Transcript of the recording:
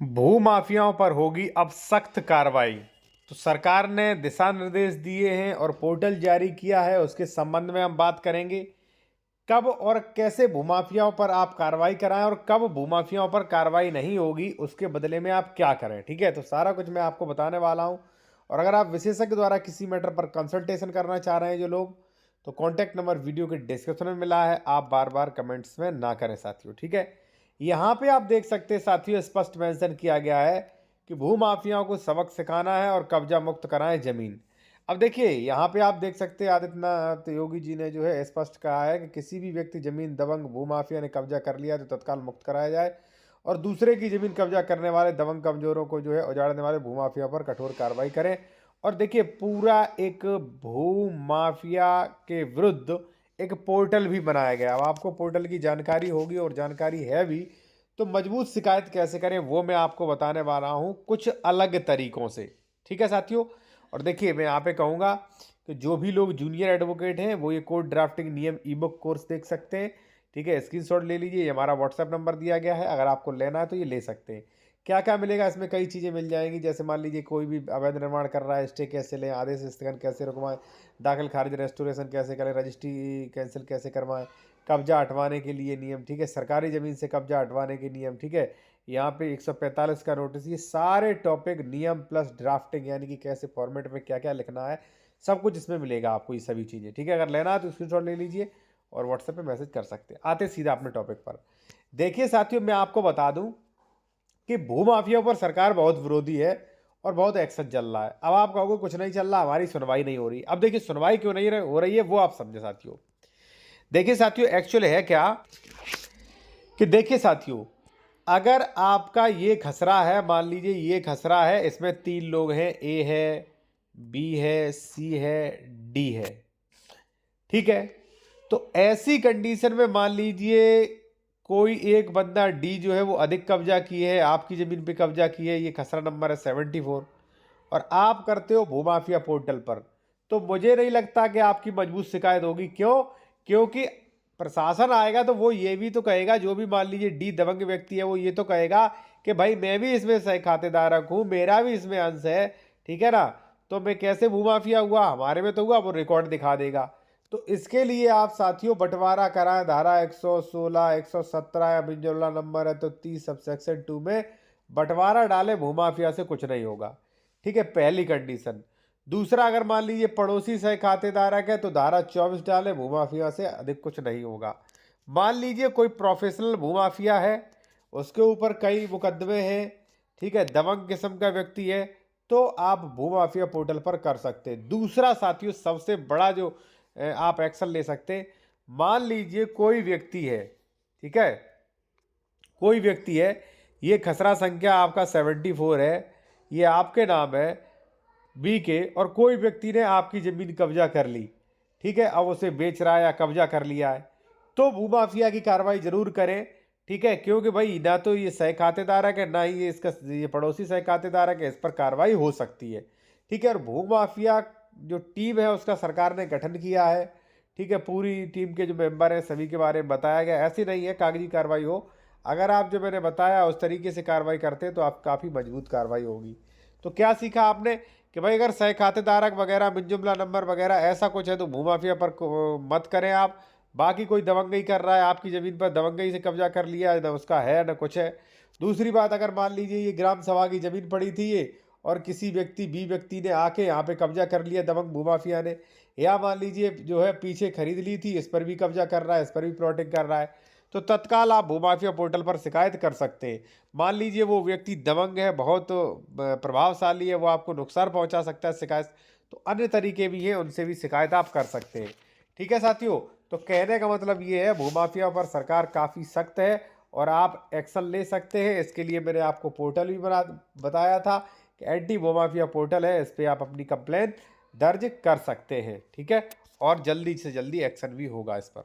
भू माफियाओं पर होगी अब सख्त कार्रवाई। तो सरकार ने दिशा निर्देश दिए हैं और पोर्टल जारी किया है, उसके संबंध में हम बात करेंगे। कब और कैसे भूमाफियाओं पर आप कार्रवाई कराएं और कब भूमाफियाओं पर कार्रवाई नहीं होगी, उसके बदले में आप क्या करें। ठीक है, तो सारा कुछ मैं आपको बताने वाला हूं। और अगर आप विशेषज्ञ द्वारा किसी मैटर पर कंसल्टेशन करना चाह रहे हैं जो लोग, तो कॉन्टैक्ट नंबर वीडियो के डिस्क्रिप्शन में मिला है, आप बार बार कमेंट्स में ना करें साथियों। ठीक है, यहाँ पे आप देख सकते हैं साथियों, स्पष्ट मेंशन किया गया है कि भूमाफियाओं को सबक सिखाना है और कब्जा मुक्त कराएं जमीन। अब देखिए यहाँ पे आप देख सकते हैं, आदित्यनाथ योगी जी ने जो है स्पष्ट कहा है कि किसी भी व्यक्ति जमीन दबंग भूमाफिया ने कब्जा कर लिया तो तत्काल मुक्त कराया जाए और दूसरे की जमीन कब्जा करने वाले दबंग कमजोरों को जो है उजाड़ने वाले भूमाफिया पर कठोर कार्रवाई करें। और देखिए पूरा एक भूमाफिया के विरुद्ध एक पोर्टल भी बनाया गया। अब आपको पोर्टल की जानकारी होगी और जानकारी है भी, तो मजबूत शिकायत कैसे करें वो मैं आपको बताने वाला हूं कुछ अलग तरीकों से। ठीक है साथियों, और देखिए मैं यहाँ पे कहूँगा कि जो भी लोग जूनियर एडवोकेट हैं वो ये कोड ड्राफ्टिंग नियम ई बुक कोर्स देख सकते हैं। ठीक है, स्क्रीनशॉट ले लीजिए, ये हमारा व्हाट्सएप नंबर दिया गया है, अगर आपको लेना है तो ये ले सकते हैं। क्या क्या मिलेगा इसमें, कई चीज़ें मिल जाएंगी। जैसे मान लीजिए कोई भी अवैध निर्माण कर रहा है, स्टे कैसे लें, आदेश स्थगन कैसे रुकवाएं, दाखिल खारिज रेस्टोरेशन कैसे करें, रजिस्ट्री कैंसिल कैसे करवाएं, कब्जा हटवाने के लिए नियम। ठीक है, सरकारी ज़मीन से कब्जा हटवाने के नियम। ठीक है, यहाँ पे 145 का नोटिस, ये सारे टॉपिक नियम प्लस ड्राफ्टिंग यानी कि कैसे फॉर्मेट में क्या क्या लिखना है, सब कुछ इसमें मिलेगा आपको, ये सभी चीज़ें। ठीक है, अगर लेना है तो स्क्रीनशॉट ले लीजिए और व्हाट्सएप पे मैसेज कर सकते हैं। आते सीधा अपने टॉपिक पर। देखिए साथियों, मैं आपको बता दूं कि भूमाफियाओं पर सरकार बहुत विरोधी है और बहुत एक्शन चल रहा है। अब आप कहोगे कुछ नहीं चल रहा, हमारी सुनवाई नहीं हो रही। अब देखिए सुनवाई क्यों नहीं हो रही है वो आप समझे साथियों। देखिए साथियों, एक्चुअल है क्या कि देखिए साथियों, अगर आपका ये खसरा है, मान लीजिए ये खसरा है, इसमें 3 लोग हैं, ए है, बी है, सी है, डी है। ठीक है, तो ऐसी कंडीशन में मान लीजिए कोई एक बंदा डी जो है वो अधिक कब्जा की है, आपकी जमीन पे कब्जा की है, ये खसरा नंबर है 74, और आप करते हो भूमाफिया पोर्टल पर, तो मुझे नहीं लगता कि आपकी मजबूत शिकायत होगी। क्यों? क्योंकि प्रशासन आएगा तो वो ये भी तो कहेगा, जो भी मान लीजिए डी दबंग व्यक्ति है वो ये तो कहेगा कि भाई मैं भी इसमें सह खातेदारक हूं, मेरा भी इसमें अंश है। ठीक है ना, तो मैं कैसे भूमाफिया हुआ, हमारे में तो हुआ, वो रिकॉर्ड दिखा देगा। तो इसके लिए आप साथियों बंटवारा कराएं, धारा 116 117 या बिंजोला नंबर है तो 30 सब सेक्शन 2 में बंटवारा डालें, भूमाफिया से कुछ नहीं होगा। ठीक है, पहली कंडीशन। दूसरा, अगर मान लीजिए पड़ोसी सह खातेदारक है तो धारा 24 डालें, भूमाफिया से अधिक कुछ नहीं होगा। मान लीजिए कोई प्रोफेशनल भूमाफिया है, उसके ऊपर कई मुकदमे हैं, ठीक है, दबंग किस्म का व्यक्ति है, तो आप भूमाफिया पोर्टल पर कर सकते हैं। दूसरा साथियों, सबसे बड़ा जो आप एक्शन ले सकते हैं, मान लीजिए कोई व्यक्ति है, ठीक है, कोई व्यक्ति है, ये खसरा संख्या आपका 74 है, ये आपके नाम है बी के, और कोई व्यक्ति ने आपकी जमीन कब्जा कर ली। ठीक है, अब उसे बेच रहा है या कब्जा कर लिया है, तो भूमाफिया की कार्रवाई जरूर करें। ठीक है, क्योंकि भाई ना तो ये सह खातेदारक है, ना ही ये पड़ोसी सह खातेदारक है, इस पर कार्रवाई हो सकती है। ठीक है, और भूमाफिया जो टीम है उसका सरकार ने गठन किया है। ठीक है, पूरी टीम के जो मेंबर हैं सभी के बारे में बताया गया। ऐसी नहीं है कागजी कार्रवाई हो, अगर आप जो मैंने बताया उस तरीके से कार्रवाई करते हैं तो आप काफ़ी मजबूत कार्रवाई होगी। तो क्या सीखा आपने कि भाई अगर सह खातेदारक वगैरह बिन जुमला नंबर वगैरह ऐसा कुछ है तो भूमाफिया पर मत करें आप। बाकी कोई दबंगई कर रहा है आपकी ज़मीन पर, दबंगई से कब्जा कर लिया, न उसका है न कुछ है। दूसरी बात, अगर मान लीजिए ये ग्राम सभा की ज़मीन पड़ी थी ये, और किसी व्यक्ति बी व्यक्ति ने आके यहाँ पे कब्जा कर लिया दबंग भूमाफिया ने, या मान लीजिए जो है पीछे खरीद ली थी, इस पर भी कब्जा कर रहा है, इस पर भी प्लॉटिंग कर रहा है, तो तत्काल आप भूमाफिया पोर्टल पर शिकायत कर सकते हैं। मान लीजिए वो व्यक्ति दबंग है, बहुत प्रभावशाली है, वो आपको नुकसान पहुंचा सकता है शिकायत, तो अन्य तरीके भी हैं, उनसे भी शिकायत आप कर सकते हैं। ठीक है साथियों, तो कहने का मतलब ये है भूमाफिया पर सरकार काफ़ी सख्त है और आप एक्शन ले सकते हैं। इसके लिए मैंने आपको पोर्टल भी बताया था कि एंटी भूमाफिया पोर्टल है, इस पर आप अपनी कंप्लेन दर्ज कर सकते हैं। ठीक है, और जल्दी से जल्दी एक्शन भी होगा इस पर।